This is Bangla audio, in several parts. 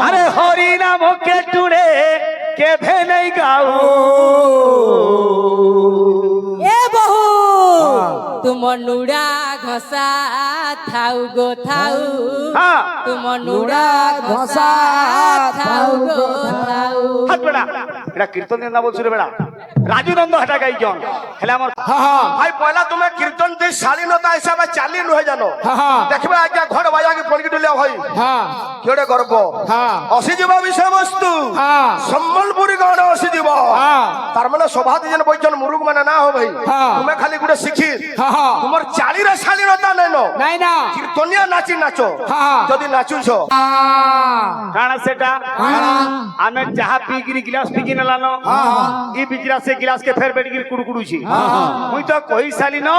अरे हरि नाम के टुड़े के भेने गाऊ ए बहु तुम नुड़ा घसा थाउ गो थाउ तुम नुड़ा घसा थाउ गो थाउ हाथ बेड़ा এটা কীর্তন না বলছিল বেড়া রাজু নন্দ হাটা গাই জন হেলে আমার ভাই পয়লা তুমি কীর্তন দিয়ে শালীনতা হিসাবে চালি নহে জানো দেখবে আজ্ঞা ঘর বাজা কি পড়ি ডুলিয়া ভাই কেড়ে গর্ব অসিজীব বিষয়বস্তু সম্বলপুরী গণ অসিজীব তার মানে সভাতে যেন বইজন মুরুগ মানে না হো ভাই তুমি খালি গুড়ে শিখি তোমার চালির শালীনতা নাই না কীর্তনিয়া নাচি নাচো যদি নাচুছ কারণ সেটা আমি যাহা পিগিরি গ্লাস পিগি নেলানো ই বিজরা সে গ্লাস কে ফের বেটগিরি কুড়কুড়ুছি মুই তো কই সালি ন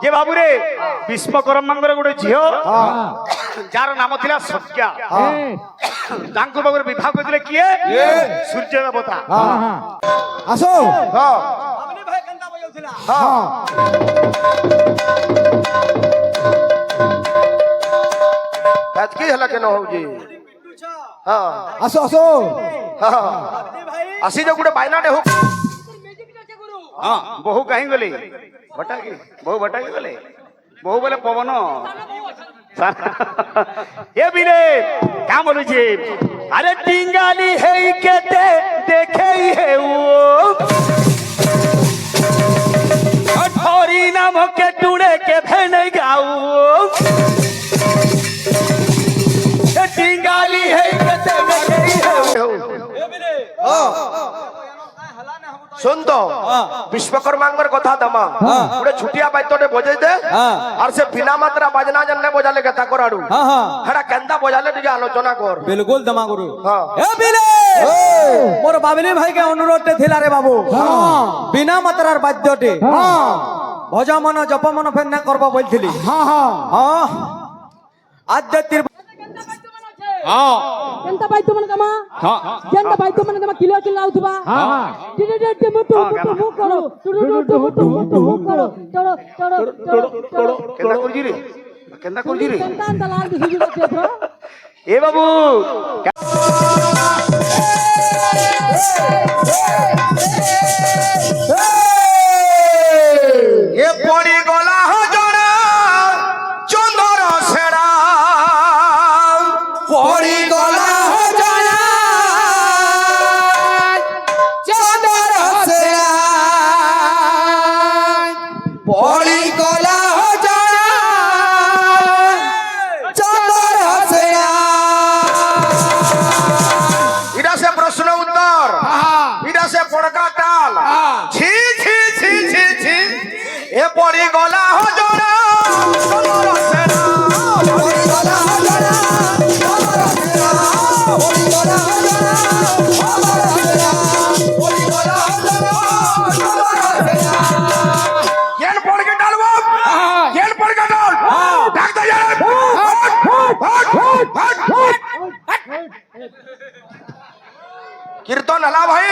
যে বাবু রে বিশ্বকর্মাঙ্গর গোটে ঝিও যার নাম ଥିଲା সত্যা তাঙ্কু বাবুর বিবাহ কইলে কিয়ে সূর্য দেবতা আসো আপনি ভাই কান্তা বজাউছিলা এতকি হলা কেন হউজি আসো আসো আসি যে গোটে বাইনাটে হোক বহু কাহি গলে বটা কি বহু বটা কি গলে বহু বলে পবন এ বিরে কা বলুছি আরে টিঙ্গালি হেই কেতে দেখেই হেউ হরি নাম কে টুড়ে কে ভেনে গাও টিঙ্গালি হেই কেতে দেখেই হেউ শুন তো বিশ্বকর্মাঙ্গর কথা দমা গোটে ছুটিয়া বাইতটে বজাই দে আর সে বিনা মাত্রা বাজনা জন্নে বজালে কে তাকর আড়ু হেডা কেন্দা বজালে টিকে আলোচনা কর বিলকুল দমা গুরু এ বিলে মোর বাবিলি ভাই কে অনুরোধ থিলা রে বাবু বিনা মাত্রার বাদ্যটি ভজ মন জপ মন ফের না করব বলছিলি আদ্যতির কেনতা বাইতো মানে কামা কেনতা বাইতো মানে কামা কিলো কিলো আউথবা টিটি মুটু মুটু করো টুটু মুটু মুটু করো চলো চলো চলো কেন্দা করজি রে কেন্দা করজি রে কেনতা আন্তা লাল দিছি তো এ বাবু এ পড়ি গলা হজরা চন্দর সেরা পড়ি গলা হজরা চন্দর সেরা পড়ি গলা হজরা চন্দর সেরা এটা সে প্রশ্ন উত্তর এটা সে পড়কা তাল ছি ছি ছি ছি ছি এ পড়ি গলা হজরা চন্দর সেরা পড়ি গলা হজরা চন্দর সেরা পড়ি গলা হজরা চন্দর সেরা পড়ি গলা হজরা চন্দর সেরা কেন পড়কে ডালবো কেন পড়কে ডাল ডাক দে যার কীর্তন হলা ভাই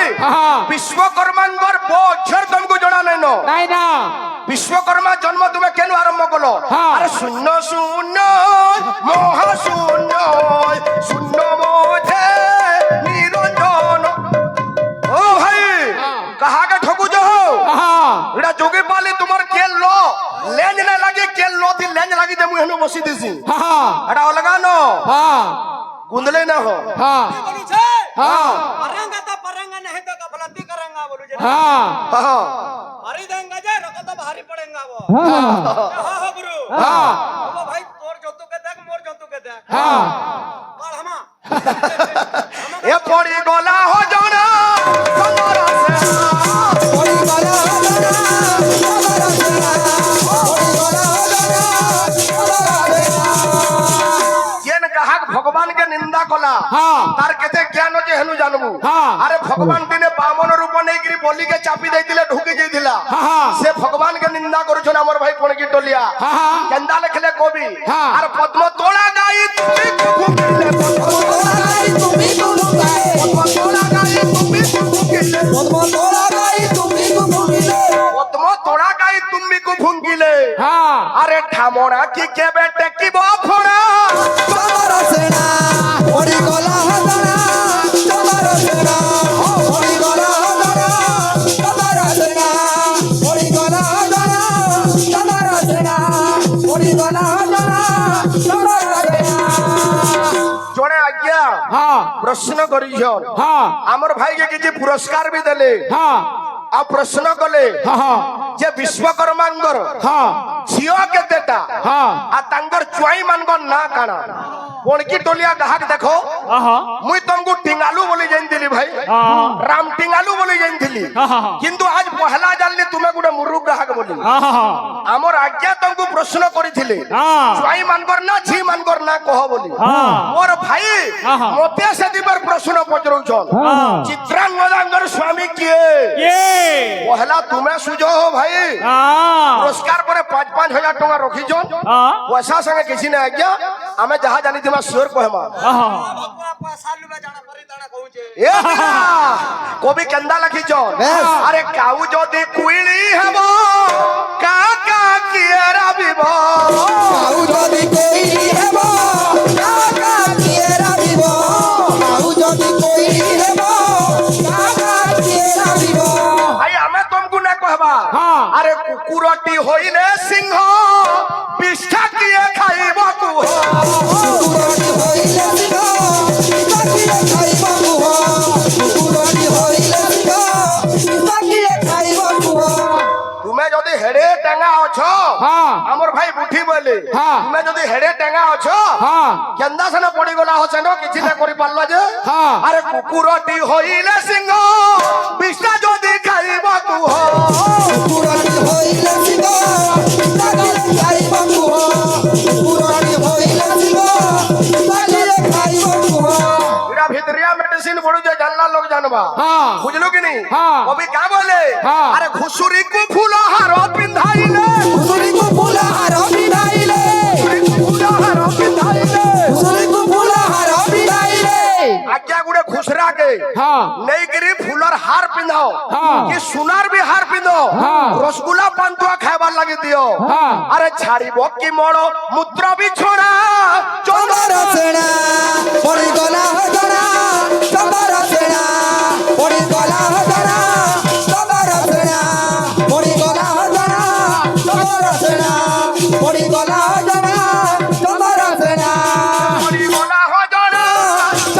বিশ্বকর্মাঙ্গর বছর তোমাকে জনা নাই না বিশ্বকর্মা জন্ম তুমি কেন আরম্ভ করলো আরে শূন্য শূন্য মহাশূন্য শূন্য বোঝে নিরঞ্জন ও ভাই কাহাকে ঠকুছ এটা যোগী পালি তোমার কে লো লেঞ্জ না লাগে কে লো দি লেঞ্জ লাগি দে মুই হেনু বসি দিছি এটা অলগা ন গুন্দলে না হো परंगा तो परंगा नहीं तो गलती करेंगा बोलू जे हरी देंगे जे रको तो भारी पड़ेगा वो हो गुरु वो भाई तोर जंतु के देख मोर जंतु के देख और हमा ए पड़ी गोला हो जाना कमरा से पड़ी गोला हो जाना कमरा से पड़ी गोला हो जाना कमरा से जेन कहा भगवान के निंदा कला तार केते ज्ञान जे हेनु जानबू अरे भगवान दिने बामन रूप नै गिरी बोली के चापी दैतिले ढुकी जैतिला से भगवान के निंदा करू हमर भाई कोन की टोलिया केंदा लिखले कवि अरे पद्म तोड़ा गाई तुम्ही कुकु पद्म तोड़ा गाई तुम्ही कुकु गाई তোড়া গাই তুমি ফুঙ্কিলে পদ্ম তোড়া গাই তুমি কুমুকিলে পদ্ম তোড়া গাই তুমি ফুঙ্কিলে হ্যাঁ আরে ঠামড়া কি কেবে টেকিব ফোড়া চন্দর সেনা পড়ি গলা হদনা চন্দর সেনা পড়ি গলা হদনা চন্দর সেনা পড়ি গলা হদনা চন্দর সেনা পড়ি গলা হদনা চন্দর সেনা জনে আজ্ঞা হ্যাঁ প্রশ্ন করিছন হ্যাঁ আমার ভাইকে কিছু পুরস্কার বি দেলে হ্যাঁ आ प्रश्न कले হ্যাঁ जे विश्वकर्मांगर হ্যাঁ झियो केतेटा হ্যাঁ आ तांगर चुआई मानगर ना काना कोणकी टोलिया ग्राहक देखो मुई तुमको टिंगालू बोली जानथिली भाई राम टिंगालू बोली जानथिली किंतु आज पहला जानली तुमे गुडे मुरु ग्राहक बोली हमर आज्ञा तुमको प्रश्न करिथिले चुआई मानगर ना झी मानगर ना कह बोली मोर भाई मोते से दिबर प्रश्न पचरौछन चित्रांगदांगर स्वामी किए पहला तुम्हें सुझो हो भाई पुरस्कार पर 5,000 टका रखीछन पैसा संगे किसी ने आज्ञा हमें जहाँ जानी थी श्योर कहमा ए दिना कवि केंदा लखीछन अरे काऊ जदी कुइली हेबो का का किए राबिबो কাউ যদি কইলি হেব কাকা কিয়ে রাবিব কাউ যদি কইলি হেব কাকা কিয়ে রাবিব भाई हमें तुमको ना कहबा अरे कुकुरटी होइले सिंह बिष्ठा किए खाइबो कुह কুকুরটি হইলে সিংহ তাকিয়ে খাইব কুহ কুকুরটি হইলে সিংহ তাকিয়ে খাইব কুহ तुम्हें जदी हेडे टेंगा अछो हमर भाई बुठी बोले तुम्हें जदी हेडे टेंगा अछो केंदा सने पड़ी गला हो सेनो किछि ना करि पारला जे अरे कुकुरटी होइले सिंह बिष्ठा जदी खाइबो कुह কুকুরটি হইলে সিংহ তাকিয়ে খাইব কুহ কুকুরটি হইলে সিংহ তাকিয়ে খাইব কুহ इरा भितरिया मेडिसिन पड़ू जे जानला लोग जानबा बुझलो कि नहीं अभी का बोले अरे घुसुरी को फूल हार पिंधाइले ঘুষুরিকু ফুলা হার বিনাইলে फूल हार पिंधाइले ঘুষুরিকু ফুলা হার বিনাইলে आज्ञा गुड़े खुसरा के नहीं गिरी फूलर हार पिंधाओ कि सुनार भी हार पिंधो रसगुल्ला पांतुआ खाइबार लगी दियो अरे छाड़ीबो कि मोड़ो मूत्र भी छोड़ा চন্দর সেনা পড়ি গলা হজনা চন্দর সেনা পড়ি গলা হজনা চন্দর সেনা পড়ি গলা হজনা চন্দর সেনা পড়ি গলা হজনা চন্দর সেনা पड़ी गोला हो जाना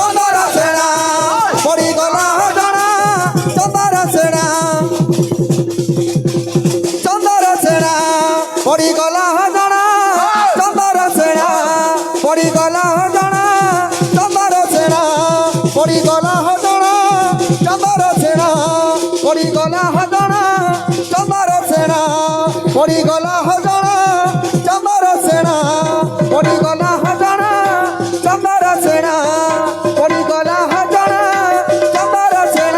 চন্দর সেনা পড়ি গলা হজনা চন্দর সেনা চন্দর সেনা পড়ি গলা হজনা চন্দর সেনা পড়ি গলা হজনা চন্দর সেনা পড়ি গলা হজনা চন্দর সেনা পড়ি গলা হজনা চন্দর সেনা পড়ি গলা হজনা চন্দর সেনা পড়ি গলা হজনা চন্দর সেনা পড়ি গলা হজনা চন্দর সেনা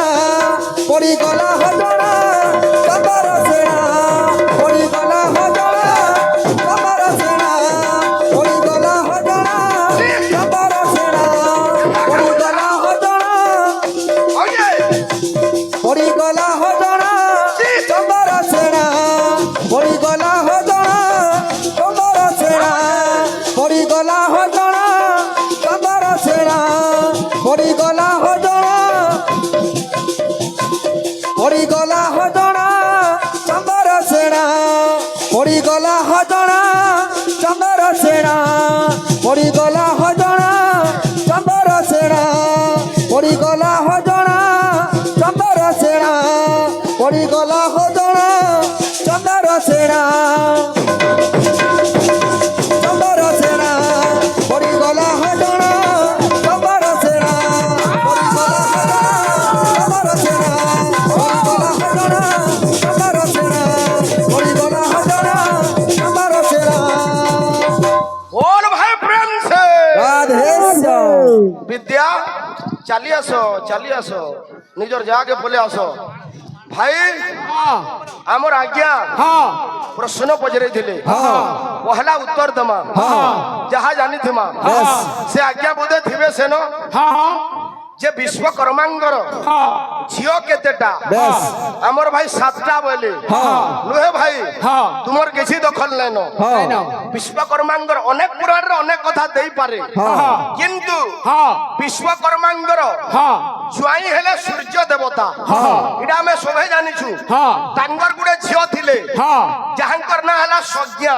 পড়ি গলা হজনা চন্দর সেনা পড়ি গলা হজনা চন্দর সেনা পড়ি গলা হজনা চন্দর সেনা পড়ি গলা হজনা ओए পড়ি গলা হজনা চন্দর সেনা পড়ি গলা হজনা চন্দর সেনা পড়ি গলা হজনা চন্দর সেনা পড়ি গলা হজনা পড়ি গলা হজনা চন্দর সেনা পড়ি গলা হজনা চন্দর সেনা পড়ি গলা হজনা চন্দর সেনা পড়ি গলা হজনা চন্দর সেনা পড়ি গলা হজনা চন্দর সেনা চন্দর সেনা পড়ি গলা হজনা চন্দর সেনা পড়ি গলা হজনা চন্দর সেনা পড়ি গলা হজনা চন্দর সেনা পড়ি গলা হজনা চন্দর সেনা बोल भाई प्रेम से রাধে विद्या चली आसो निजर जाके बोले आसो भाई आमर आज्ञा प्रश्न पचरे थिले पहला उत्तर दमा जहा जानी थिमा से आज्ञा बोधे थिबे सेनो যে বিশ্বকর্মাঙ্গর ঝিও কেতেটা বেশ আমার ভাই 7টা বলে নুহে ভাই তোমার কিছু দখল নেন বিশ্বকর্মাঙ্গর অনেক পুরাণের অনেক কথা দেই পারে কিন্তু বিশ্বকর্মাঙ্গর জুয়াই হেলে সূর্য দেবতা এটা আমি সবে জানিছু তাঙ্গর গুড়ে ঝিও থিলে যাহাঙ্কর না হেলা সজ্ঞা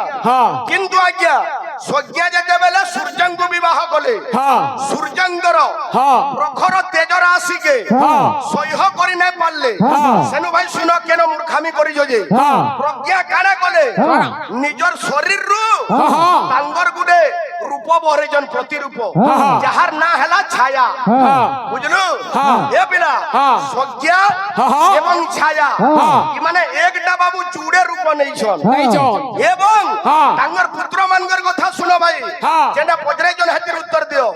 কিন্তু আজ্ঞা সজ্ঞা যেতেবেলে সূর্যঙ্কু বিবাহ কলে সূর্যঙ্কর প্রখর তেজ রাশিকে সহ্য করি নাই পারলে সেনু ভাই শুন কেন মূর্খামি করিছ যে প্রজ্ঞা কাড়া কলে নিজর শরীর রু তাঙ্গর গুড়ে রূপ বহরেজন প্রতিরূপ যাহার না হেলা ছায়া বুঝলু এ পিলা সজ্ঞা এবং ছায়া মানে একটা বাবু চুড়ে রূপ নেইছন এবং তাঙ্গর পুত্র মানগর কথা শুনো ভাই যেটা পজরাইজন হাতির উত্তর দিও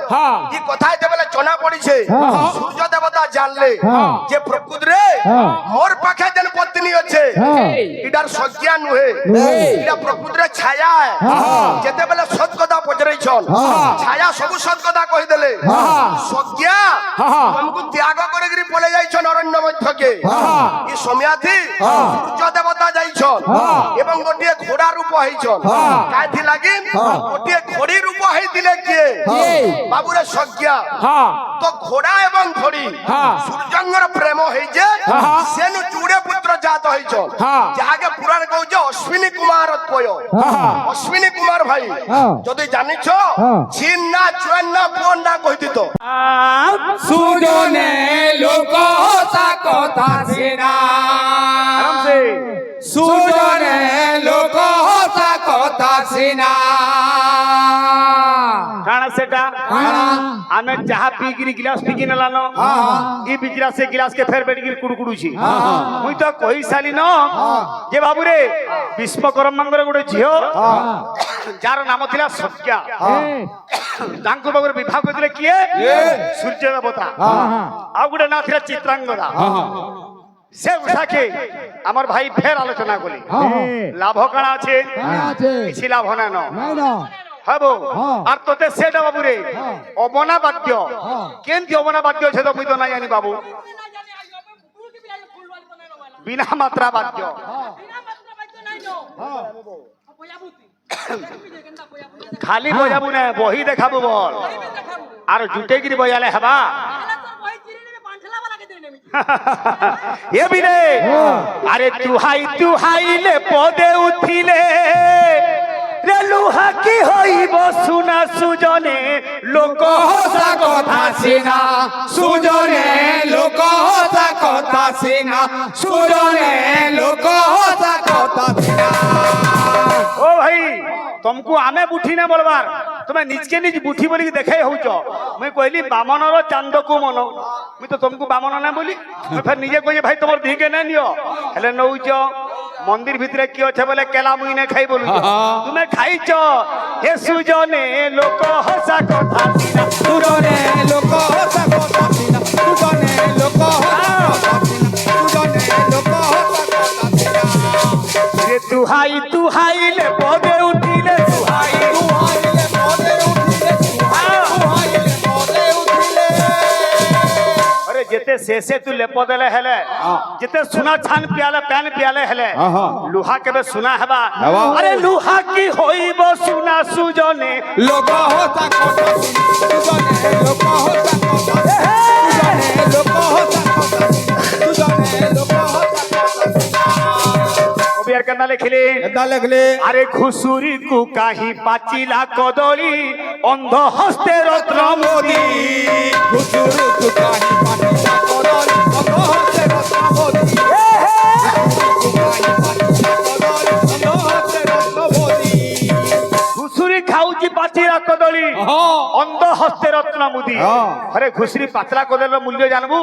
কি কথা যেবেলে জনা পড়িছে সূর্য দেবতা জানলে যে প্রকৃতরে মোর পাখে যেন পত্নী আছে এটার সজ্ঞা নুহে এটা প্রকৃতরে ছায়া যেতেবেলে সৎ কথা পজরাইছন ছায়া সবু সৎ কথা কই দেলে সজ্ঞা তোমাকে ত্যাগ করে গিরি পলে যাইছন অরণ্য মধ্যকে এই সময়াথি সূর্য দেবতা যাইছন এবং গোটিয়ে ঘোড়া রূপ হইছন কাইথি লাগি গোটিয়ে ঘড়ি রূপ হই দিলে কিয়ে বাবুরে সজ্ঞা তো ঘোড়া এবং ঘড়ি সূর্যঙ্গর প্রেম হইছে সেনু চুড়ে পুত্র জাত হইছন যাহাকে পুরাণ কইছে অশ্বিনী কুমার পয় অশ্বিনী কুমার ভাই যদি জানিছ ছিন না চুয়ান না পুয়ন না কইতি তো সুজনে লোক কথা সিনা আরামসে সুজনে লোক কথা সিনা কাଣା সেটা আমি চাহা পিগিরি গিলাস পিগি নেলানো ই বিজরা সে গিলাস কে ফের বেড়ি কুড়ুকুড়ুছি মুই তো কই সালি ন যে বাবু রে বিশ্বকর্মাঙ্গর গোটে ঝিও যার নাম ଥିଲା সজ্ঞা ତାଙ୍କୁ ବାବୁରେ ବିବାହ କରିଥିଲେ କିଏ ସୂର୍ଯ୍ୟ ଦେବତା ଆଉ ଗୋଟେ ନାଁ ଥିଲା ଚିତ୍ରାଙ୍ଗଦା ସେ ଉଷାକେ আমার ভাই ফের আলোচনা করি লাভ কাଣା আছে কিছু লাভ না হব আর তোতে সেটা বাবু রে অবনা বাদ্য কেমতি অবনা বাদ্য আছে তো মুই তো নাই জানি বাবু বিনা মাত্রা বাদ্য খালি বজাবু না বহি দেখাবু বল আর জুটেগিরি বজালে হবা এ বিরে আরে তুহাইলে পদে উঠিলে রে লুহা কি হইব শুনা সুজনে লোক কথা কথা সিনা সুজনে লোক কথা সিনা সুজনে লোক কথা সিনা ও ভাই तुमको आमे बुठी ना बोलबार तुम्हें निजके निज बुठी बोली देखे होउच मैं कहली बामनर चांद को मन मैं तो तुमको बामन ना बोली मैं फिर निजे कहि भाई तुमर धी के ना नियो हेले नउच मंदिर भितरे की अच्छे बोले केला मुई ने खाई बोलु तुम्हें खाइच हे सुजने लोक हसा कथा सिना সুজনে লোক কথা সিনা সুজনে লোক কথা সিনা সুজনে লোক কথা সিনা रे तुहाई ले पदे उठिले तुहाई তুহাইলে পদে উঠিলে তুহাইলে পদে উঠিলে अरे जेते शेषे तू ले पदेले हेले जेते सुना छान पियाले पैन पियाले हेले लुहा केबे सुना हेबा अरे लुहा की होइबो सुना सुजने লোক কথা কথা সিনা সুজনে লোক কথা কথা সুজনে লোক কথা কথা সুজনে লোক কথা কথা কবিয়ার কান্না লিখিলে এটা লেখলে আরে ঘুসুরি কু কাহি পাচিলা কদলি অন্ধ হস্তে রত্ন মোদি ঘুসুরু তুকাহি পাটিলা কদল অন্ধ হস্তে রত্নবতী ঘুসুরি খাউজি পাচিলা কদলি অন্ধ হস্তে রত্ন মুদি আরে ঘুসুরি পাতলা কদলের মূল্য জানবু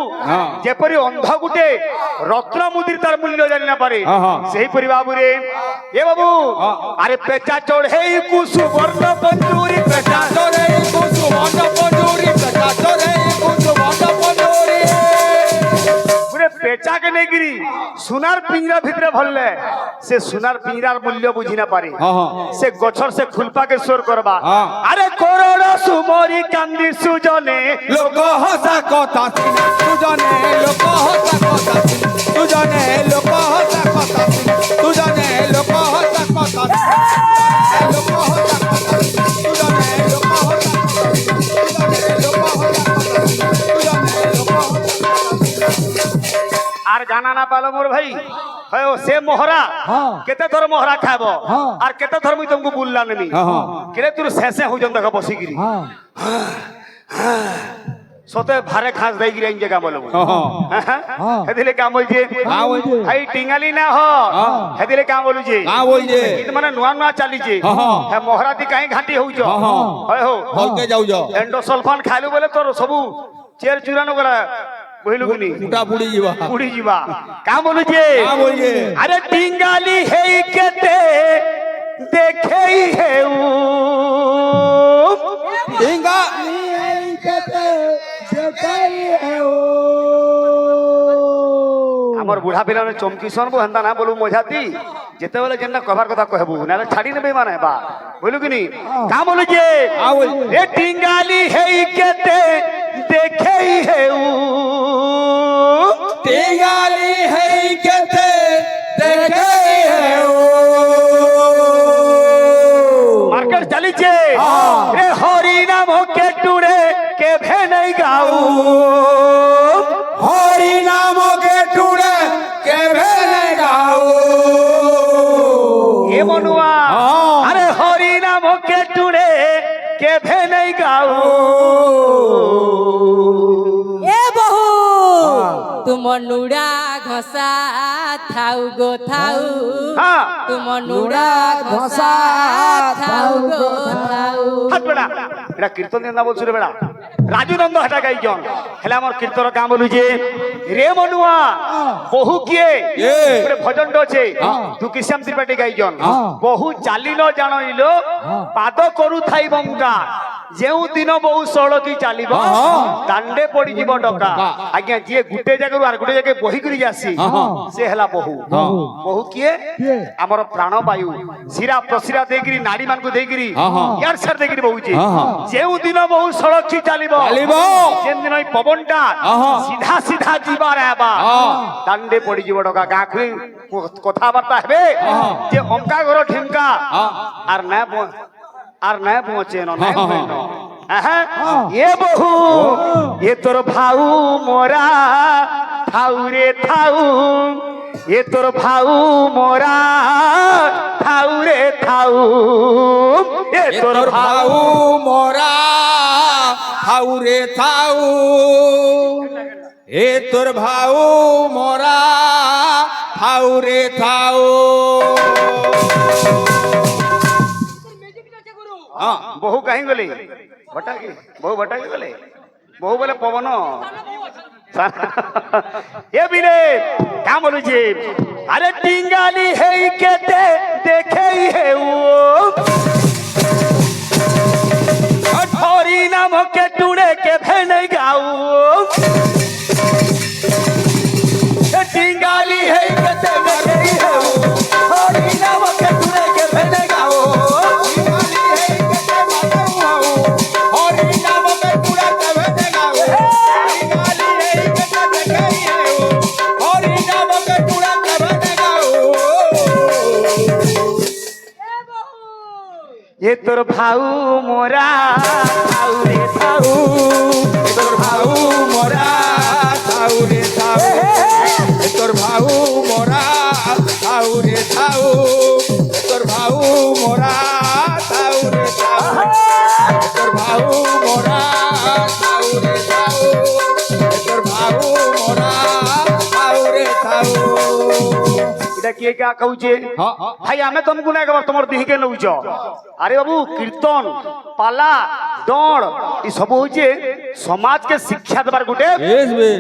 যেপরি অন্ধ গুটে রত্ন মুদির তার মূল্য জানি না পারে সেই পরি বাবুরে এ বাবু আরে পেচা চড়েই কুসু বর্ণ পঞ্জুরি পেচা চরে কুসু বন্ধ পজুরি পেটা চরে কুসু বন্ধ পজুরি পুরে পেঁচাকে নেইকিরি সোনার পিঞ্জরা ভিতরে ভরলে সে সোনার পিঞ্জরার মূল্য বুঝি না পারে সে গছর সে খুলপাকে সোর করবা আরে করোড় সুমরি কান্দি সুজনে লোক হসা কথা শুনি সুজনে লোক হসা কথা শুনি সুজনে লোক হসা কথা শুনি সুজনে লোক হসা কথা শুনি লোক হসা কথা শুনি সুজনে লোক হসা কথা শুনি সুজনে লোক হসা কথা শুনি সুজনে লোক আর জানা না পালো মোর ভাই হয় সে মোহরা কেতে ধর মোহরা খাব আর কেতে ধর মুই তোমাকে বুললা নেমি কেলে তোর শেষে হইজন দেখা বসিকিরি সতে ভারে খাস দেই গিরে ইনকে কাম বলবো হেদিলে কাম বলছে ভাই টিঙ্গালি না হ হেদিলে কাম বলুছে বলছে কিন্তু মানে নয়া নয়া চালিছে হ্যাঁ মোহরাতি কাই ঘাটি হউছ হয় হো হলকে যাউছ এন্ডোসলফান খাইলু বলে তোর সবু চের চুরানো করা বহিলু কিনি উটা বুড়ি ଯିବା উড়ি ଯିବା কাম বলুছে বলছে আরে টিঙ্গালি হেই কেতে দেখেই হেউ ইঙ্গা আমার বুড়া পিলানে চমকি শোনবো হেন্তা না বলবো মজাতি যেতেবেলে যেটা কভার কথা কহবু নাহলে ছাড়ি নেবে মানে বা বলু কিনি কাম বলুছে এ টিঙ্গালি হেই কেতে দেখেই হেউ টিঙ্গালি হেই কেতে দেখে হেউ মার্কেট চালিছে রে হরি নাম কে টুড়ে কে ভেনাই গাউ হরি নামকে টুড়ে কেবে নাই গাও এ মনুয়া আরে হরি নাম কে টুড়ে কে ভেনাই গাউ এ বহু তুম নুড়া ঘষা থাউ গো থাউ হ্যাঁ তুম নুড়া ঘষা থাউ গো থাউ হাত বেড়া এটা কীর্তন না বলছো রে বেড়া রাজু নন্দ হাটা গাইজন হেলে আমার কীর্তন কাম বলুছে রে মনুয়া বহু কিয়ে ଗୋଟେ ଭଜନ ଅଛି ଦୁଃଖିଶ୍ୟାମ ତ୍ରିପାଠୀ ଗାଇଛନ୍ ବହୁ ଚାଲିଲ ଜାଣିଲ ପାଦ କରୁଥାଇ ବଙ୍କା ଯେଉଁ ଦିନ ବହୁ ଷୋଳକି ଚାଲିବ ଦାଣ୍ଡେ ପଡିଯିବ ଡକା ଆଜ୍ଞା ଯିଏ ଗୋଟେ ଜାଗାରୁ ଆଉ ଗୋଟେ ଜାଗା ବହିକିରି ଆସି ସେ ହେଲା ବହୁ ବହୁ କିଏ ଆମର ପ୍ରାଣବାୟୁ ଶିରା ପ୍ରଶିରା ଦେଇକିରି ନାଡି ମାନଙ୍କୁ ଦେଇକିରି ୟାର ସାର ଦେଇକିରି ବହୁଛି ଯେଉଁ ଦିନ ବହୁ ଷୋଳକି ଚାଲିବ ଯେନ୍ ଦିନ ଏଇ ପବନଟା ସିଧା ସିଧା ଯିବାର ହେବା ଦାଣ୍ଡେ ପଡିଯିବ ଡକା ଗାଁକୁ କଥାବାର୍ତ୍ତା ହେବେ ଯେ ଅଙ୍କା ଘର ଢିମକା আর না পৌঁছে এ বহু এ তোর ভাউ মোরা থাউ রে থাউ এ তোর ভাউ মোরা থাউ রে থাউ এ তোর ভাউ ভাউ মোরা থাউ রে থাউ এ তোর ভাউ মোরা থাউ রে থাউ বহু কাহি গলি ভটাকি বহু ভটাকি গলে বহু বলে পবন এ বিলে কাম বলুছে আরে টিঙ্গালি হেই কেতে দেখেই হেউ হরি নাম কে টুড়ে কে ভেনে গাউ টিঙ্গালি হেই কেতে দেখেই হেউ হরি নাম কে টুড়ে কে ভেনে গাউ এ তোর ভাউ মোরা থাউ রে থাউ এ তোর ভাউ মোরা থাউ রে থাউ এ তোর ভাউ মোরা থাউ রে থাউ এ তোর ভাউ মোরা থাউ রে থাউ এ তোর ভাউ মোরা থাউ রে থাউ এ তোর ভাউ মোরা থাউ রে থাউ এটা কিଏ କା କହୁଛେ ଭାଇ ଆମେ ତମକୁ ନାଇଁ କବା ତମର ଦିହିକେ ନଉଛ আরে বাবু কীর্তন পালা দৌড় এই সব হচ্ছে সমাজকে শিক্ষা দেবার গোটে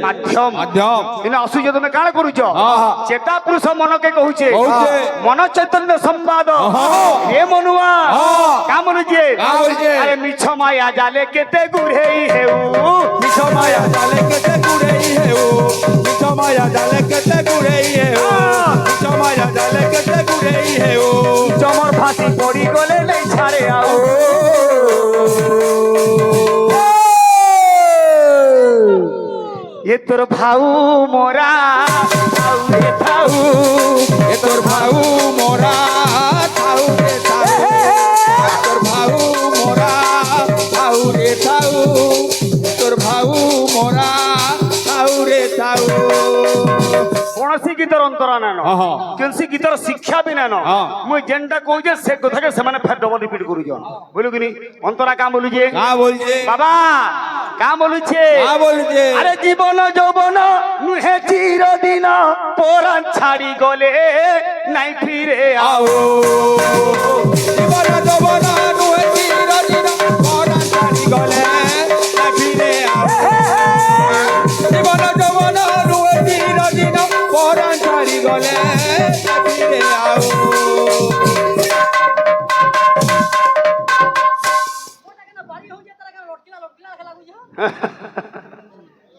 মাধ্যম এনে আসুছ তুমি কাণ করুছ চেতা পুরুষ মনকে কহুছে মন চৈতন্য সম্বাদ এ মনুয়া কাম বলুছে আরে মিছ মায়া জালে কেতে গুড়েই হেউ মিছ মায়া জালে কেতে গুড়েই হেউ মিছ মায়া জালে কেতে গুড়েই হে ও নিচ মায়া জালে কেতে গুড়েই হে ও জমর ফাঁসি পড়ি গলে নেই ছাড়ে আও এ তোর ভাউ মোরা থাউ রে থাউ এ তোর ভাউ মোরা থাউ রে থাউ এ তোর ভাউ মোরা থাউ রে থাউ এ তোর ভাউ মোরা থাউ রে থাউ কୌଣସି ଗୀତର ଅନ୍ତର ନାନ ହଁ। କୌଣସି ଗୀତର ଶିକ୍ଷା ବି ନାନ ହଁ। ମୁଇଁ ଯେନ୍ଟା କହୁଛେ ସେ କଥାକେ ସେମାନେ ଫେର ଡବଲ ରିପିଟ କରୁଛନ୍ ବୁଝଲୁ କି ନି ଅନ୍ତରା କାଁ ବୋଲୁଛେ কা বলছে বাবা কাঁ বলুছে কা বলছে আরে জীবন যৌবন নুহে চিরদিন পরাণ ছাড়ি গলে নাই ফিরে আও জীবন যৌবন নুহে চিরদিন পরাণ ছাড়ি গলে না ফিরে আও জীবন যৌবন নুহে চিরদিন পরাণ ছাড়ি গলে না ফিরে আও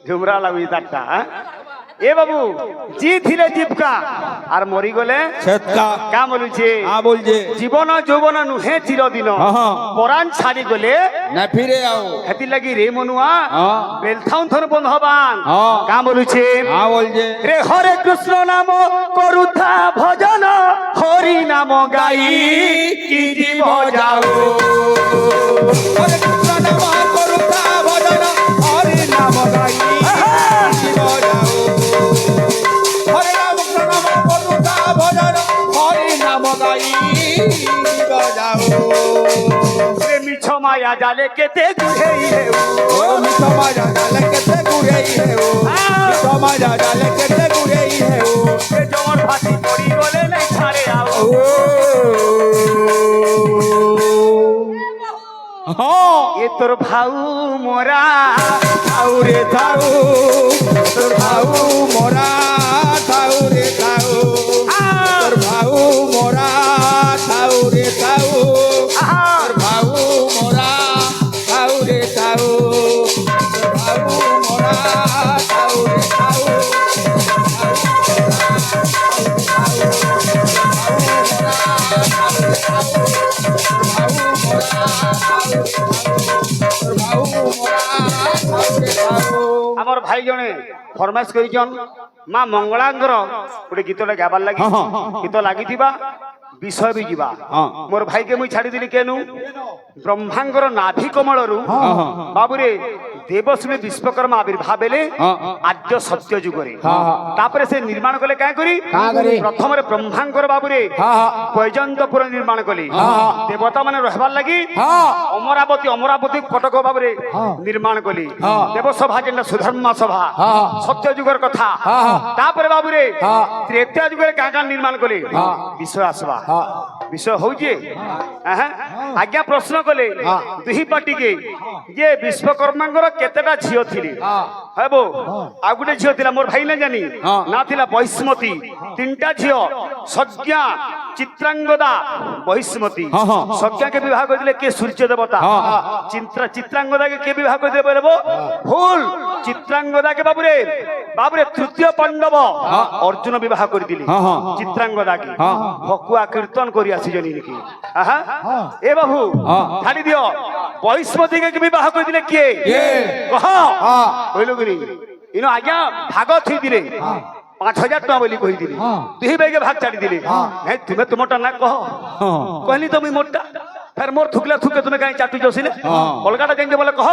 ঝুমরা লাগুই তারটা এ বাবু জি থিলে জীবকা আর মরি গলে সেতকা কাঁ বলুছে কা বলছে জীবন যৌবন নুহে চিরদিন হ্যাঁ। পরাণ ছাড়ি গলে না ফিরে আও হেতি লাগি রে মনুয়া হ্যাঁ। বেলথাউন থন বন্ধবান হ্যাঁ। কাঁ বলুছে কা বলছে রে হরে কৃষ্ণ নাম করুথা ভজন হরি নাম গাই কি জীব যাও হরে কৃষ্ণ নাম করুথা ভজন হরি নাম গাই জীব যাও হরে রাম কৃষ্ণ নাম করুথা ভজন হরি নাম গাই জীব যাও রে মিছ মায়া জালে কেতে গুহেই হেউ ও মিছ মায়া জালে কেতে গুড়েই হেও মিছ মায়া জালে কেতে গুড়েই হেও রে জমর ফাঁসি পড়ি গলে নাই ছাড়ে আও এ তোর ভাউ মোরা থাউ রে থাউ তোর ভাউ মোরা থাউ রে থাউ তোর ভাউ মোরা থাউ রে থাউ তোর ভাউ মোরা থাউ রে থাউ তোর ভাউ মোরা থাউ রে থাউ আমার ভাই জনে ফরমাইশ করিছন মা মঙ্গলাঙ্গর গোটে গীতটা গাবার লাগি গীত লাগিথিবা বিষয় বি ଯିବା মোর ভাইকে মুই ছাড়ি দিলি কেনু ব্রহ্মাঙ্গর নাভি কমলরু বাবুরে দেবশ্রী বিশ্বকর্মা আবির্ভাব হেলে আদ্য সত্য যুগরে তারপরে সে নির্মাণ কলে কাঁ করি প্রথমে ব্রহ্মাঙ্গর বাবুরে বৈজন্তপুর নির্মাণ কলে দেবতা মানে রহবার লাগি অমরাবতী অমরাবতী কটক বাবুরে নির্মাণ কলি দেবসভা যেটা সুধর্মা সভা সত্য যুগের কথা তারপরে বাবুরে ত্রেতা যুগের কাঁ কাঁ নির্মাণ কলে বিষয় আসবা বিষয় হচ্ছে আজ্ঞা প্রশ্ন কলে দুই পার্টিকে যে বিশ্বকর্মাঙ্গর কেতেটা ঝিও থিলে হব আর গোটে ঝিও লা মোর ভাই না জানি না থিলা বৈষ্মতী তিনটা ঝিও সজ্ঞা চিত্রাঙ্গদা বহিষ্মতী সজ্ঞাকে বিবাহ করে কে সূর্য দেবতা চিত্রাঙ্গদাকে কে বিবাহ করে বলব ভুল চিত্রাঙ্গদাকে বাবুরে বাবুরে তৃতীয় পাণ্ডব অর্জুন বিবাহ করে দিলি চিত্রাঙ্গদাকে ভকুয়া কীর্তন করি আসি জানি নাকি এ বাবু ছাড়ি দিও বহিষ্মতীকে বিবাহ করে দিলে কে কহ কইল করি ইনো আজ্ঞা ভাগ থই দিলে 5,000 টাকা বলি কই দিলি তুই বেগে ভাগ ছাড়ি দিলি নাই তুমি তোমারটা না কহ কইলি তুমি মোরটা ফের মোর থুকলে থুকে তুমি কাই চাটু জসিলে কলকাতা কেন বলে কহ